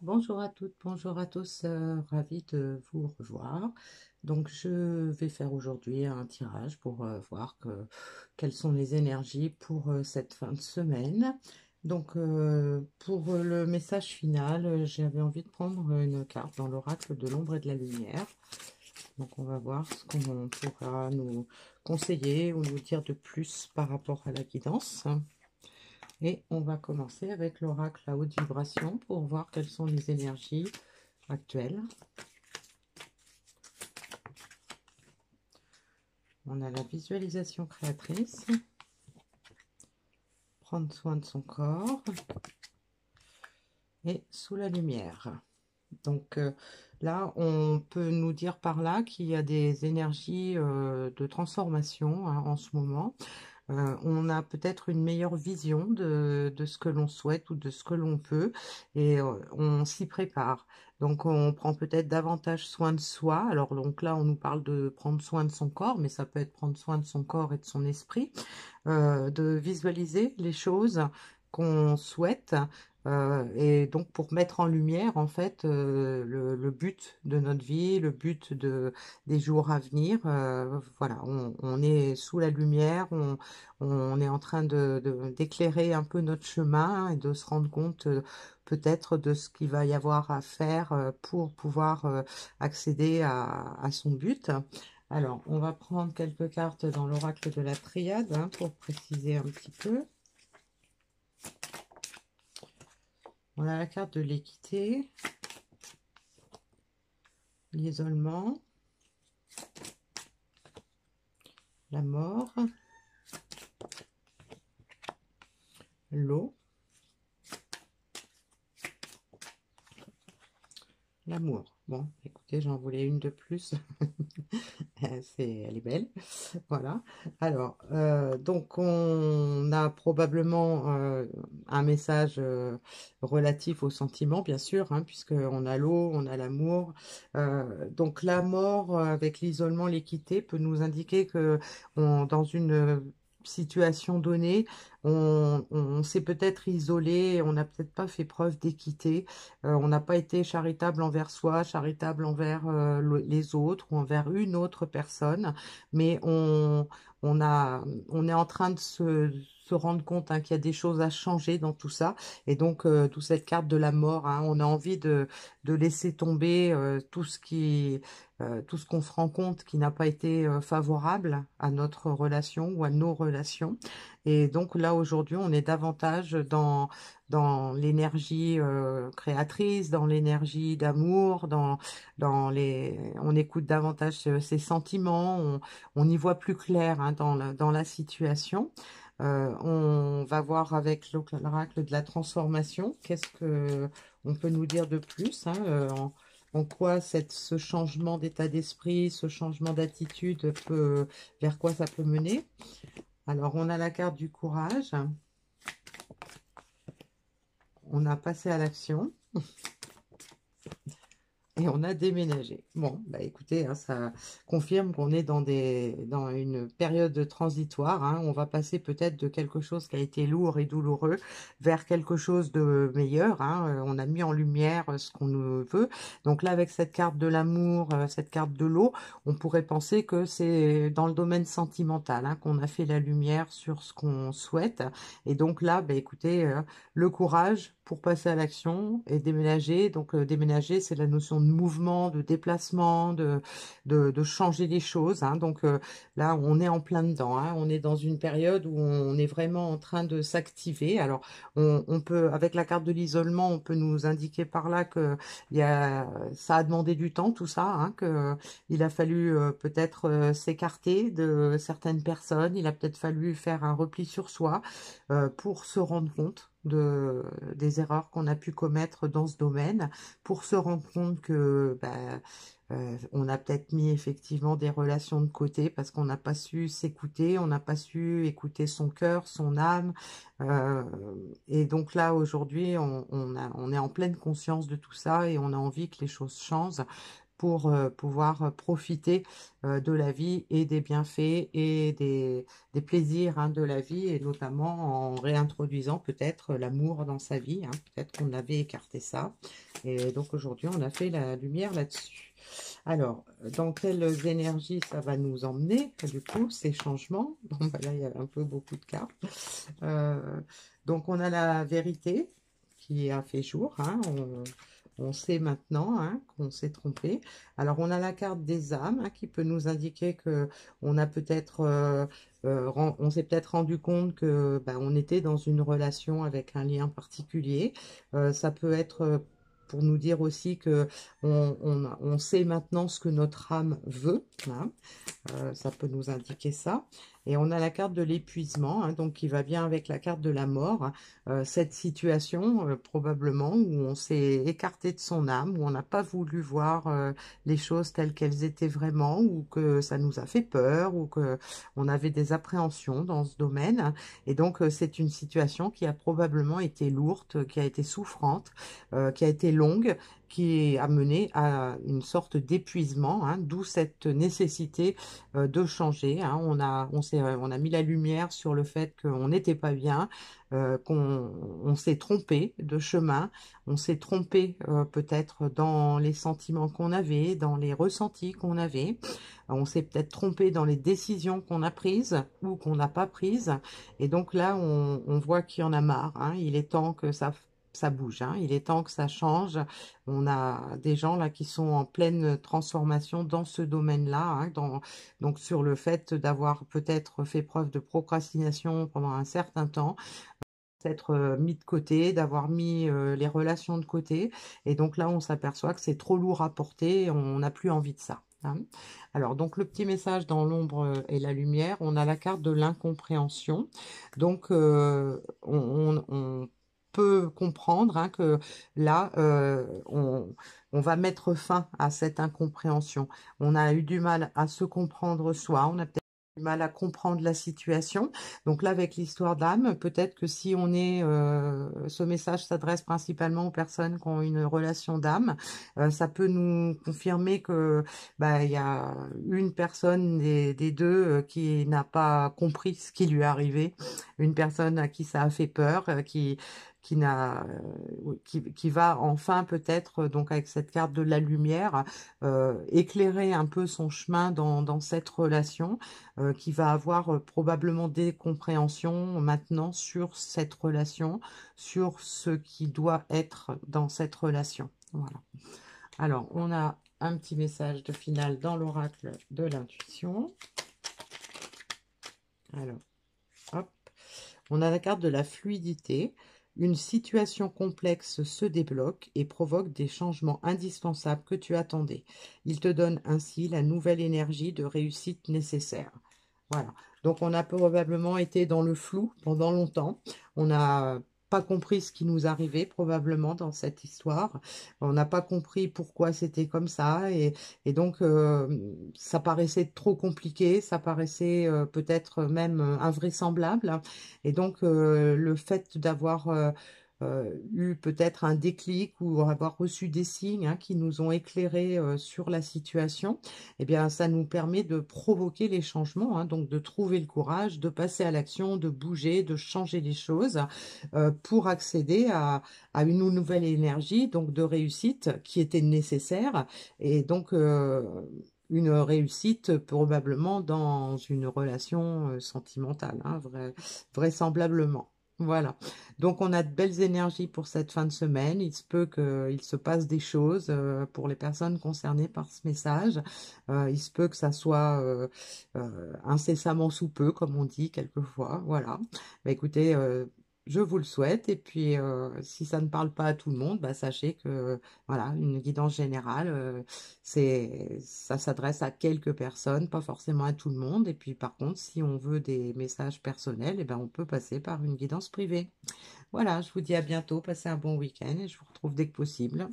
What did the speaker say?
Bonjour à toutes, bonjour à tous, ravi de vous revoir. Donc je vais faire aujourd'hui un tirage pour voir quelles sont les énergies pour cette fin de semaine. Donc pour le message final, j'avais envie de prendre une carte dans l'oracle de l'ombre et de la lumière. Donc on va voir ce qu'on pourra nous conseiller ou nous dire de plus par rapport à la guidance. Et on va commencer avec l'oracle à haute vibration pour voir quelles sont les énergies actuelles. On a la visualisation créatrice, prendre soin de son corps et sous la lumière. Donc là, on peut nous dire par là qu'il y a des énergies de transformation en ce moment. On a peut-être une meilleure vision de ce que l'on souhaite ou de ce que l'on veut et on s'y prépare. Donc on prend peut-être davantage soin de soi. Alors donc là on nous parle de prendre soin de son corps, mais ça peut être prendre soin de son corps et de son esprit, de visualiser les choses qu'on souhaite, et donc pour mettre en lumière en fait le but de notre vie, le but des jours à venir. Voilà, on est sous la lumière, on est en train d'éclairer un peu notre chemin et de se rendre compte peut-être de ce qu'il va y avoir à faire pour pouvoir accéder à son but. Alors, on va prendre quelques cartes dans l'oracle de la triade pour préciser un petit peu. On a la carte de l'équité, l'isolement, la mort, l'eau, l'amour. Bon, écoutez, j'en voulais une de plus. Elle est belle. Voilà. Alors, donc on a probablement un message relatif au sentiment, bien sûr, puisque on a l'eau, on a l'amour. Donc la mort avec l'isolement, l'équité peut nous indiquer que dans une situation donnée, on s'est peut-être isolé, on n'a peut-être pas fait preuve d'équité, on n'a pas été charitable envers soi, charitable envers les autres ou envers une autre personne, mais on est en train de se rendre compte qu'il y a des choses à changer dans tout ça. Et donc, toute cette carte de la mort, on a envie de laisser tomber tout ce qu'on se rend compte qui n'a pas été favorable à notre relation ou à nos relations. Et donc là, aujourd'hui, on est davantage dans l'énergie créatrice, dans l'énergie d'amour, on écoute davantage ses sentiments, on y voit plus clair dans la situation. On va voir avec l'oracle de la transformation, qu'est-ce que on peut nous dire de plus, en quoi ce changement d'état d'esprit, ce changement d'attitude vers quoi ça peut mener. Alors, on a la carte du courage, on a passé à l'action. Et on a déménagé. Bon, bah écoutez, ça confirme qu'on est dans une période transitoire. On va passer peut-être de quelque chose qui a été lourd et douloureux vers quelque chose de meilleur. On a mis en lumière ce qu'on veut. Donc là, avec cette carte de l'amour, cette carte de l'eau, on pourrait penser que c'est dans le domaine sentimental qu'on a fait la lumière sur ce qu'on souhaite. Et donc là, bah écoutez, le courage pour passer à l'action et déménager. Donc déménager, c'est la notion de mouvement, de déplacement, de changer les choses. Donc là, on est en plein dedans. On est dans une période où on est vraiment en train de s'activer. Alors on peut, avec la carte de l'isolement, on peut nous indiquer par là que ça a demandé du temps, tout ça, que il a fallu peut-être s'écarter de certaines personnes. Il a peut-être fallu faire un repli sur soi pour se rendre compte des erreurs qu'on a pu commettre dans ce domaine, pour se rendre compte que on a peut-être mis effectivement des relations de côté parce qu'on n'a pas su s'écouter, on n'a pas su écouter son cœur, son âme. euh, et donc là, aujourd'hui, on est en pleine conscience de tout ça et on a envie que les choses changent pour pouvoir profiter de la vie et des bienfaits et des plaisirs, hein, de la vie, et notamment en réintroduisant peut-être l'amour dans sa vie, hein. Peut-être qu'on avait écarté ça. Et donc aujourd'hui, on a fait la lumière là-dessus. Alors, dans quelles énergies ça va nous emmener, du coup, ces changements? Bon, bah là, il y a un peu beaucoup de cartes. Euh, donc, on a la vérité qui a fait jour, hein. On sait maintenant, hein, qu'on s'est trompé. Alors, on a la carte des âmes, hein, qui peut nous indiquer que on a peut-être, on s'est peut-être rendu compte que bah, on était dans une relation avec un lien particulier. Ça peut être pour nous dire aussi que on sait maintenant ce que notre âme veut, hein. Ça peut nous indiquer ça. Et on a la carte de l'épuisement, hein, donc qui va bien avec la carte de la mort, hein. Cette situation, probablement, où on s'est écarté de son âme, où on n'a pas voulu voir les choses telles qu'elles étaient vraiment, ou que ça nous a fait peur, ou que on avait des appréhensions dans ce domaine. Et donc, c'est une situation qui a probablement été lourde, qui a été souffrante, qui a été longue, qui a mené à une sorte d'épuisement, hein, d'où cette nécessité de changer, hein. On a mis la lumière sur le fait qu'on n'était pas bien, qu'on s'est trompé de chemin, on s'est trompé peut-être dans les sentiments qu'on avait, dans les ressentis qu'on avait, on s'est peut-être trompé dans les décisions qu'on a prises ou qu'on n'a pas prises. Et donc là, on voit qu'il y en a marre, hein. Il est temps que ça bouge, hein. Il est temps que ça change. On a des gens là qui sont en pleine transformation dans ce domaine-là, hein, donc sur le fait d'avoir peut-être fait preuve de procrastination pendant un certain temps, s'être mis de côté, d'avoir mis les relations de côté. Et donc là, on s'aperçoit que c'est trop lourd à porter, et on n'a plus envie de ça, hein. Alors, donc le petit message dans l'ombre et la lumière, on a la carte de l'incompréhension. Donc, on peut comprendre, hein, que là, on va mettre fin à cette incompréhension. On a eu du mal à se comprendre soi, on a peut-être du mal à comprendre la situation. Donc là, avec l'histoire d'âme, peut-être que si on est, ce message s'adresse principalement aux personnes qui ont une relation d'âme, ça peut nous confirmer que bah, il y a une personne des deux qui n'a pas compris ce qui lui est arrivé, une personne à qui ça a fait peur, qui n'a, oui, qui va enfin peut-être, donc avec cette carte de la lumière, éclairer un peu son chemin dans cette relation, qui va avoir probablement des compréhensions maintenant sur cette relation, sur ce qui doit être dans cette relation. Voilà. Alors, on a un petit message de finale dans l'oracle de l'intuition. Alors, hop. On a la carte de la fluidité. Une situation complexe se débloque et provoque des changements indispensables que tu attendais. Il te donne ainsi la nouvelle énergie de réussite nécessaire. Voilà. Donc, on a probablement été dans le flou pendant longtemps. On n'a pas compris ce qui nous arrivait probablement dans cette histoire. On n'a pas compris pourquoi c'était comme ça. Et donc, ça paraissait trop compliqué. Ça paraissait peut-être même invraisemblable. Et donc, le fait d'avoir eu peut-être un déclic ou avoir reçu des signes, hein, qui nous ont éclairés sur la situation, eh bien, ça nous permet de provoquer les changements, hein, donc de trouver le courage, de passer à l'action, de bouger, de changer les choses pour accéder à une nouvelle énergie, donc de réussite qui était nécessaire. Et donc, une réussite probablement dans une relation sentimentale, hein, vraisemblablement. Voilà. Donc, on a de belles énergies pour cette fin de semaine. Il se peut qu'il se passe des choses pour les personnes concernées par ce message. Il se peut que ça soit incessamment sous peu, comme on dit quelquefois. Voilà. Bah, écoutez, je vous le souhaite. Et puis, si ça ne parle pas à tout le monde, bah, sachez que voilà, une guidance générale, ça s'adresse à quelques personnes, pas forcément à tout le monde. Et puis, par contre, si on veut des messages personnels, eh ben, on peut passer par une guidance privée. Voilà, je vous dis à bientôt, passez un bon week-end et je vous retrouve dès que possible.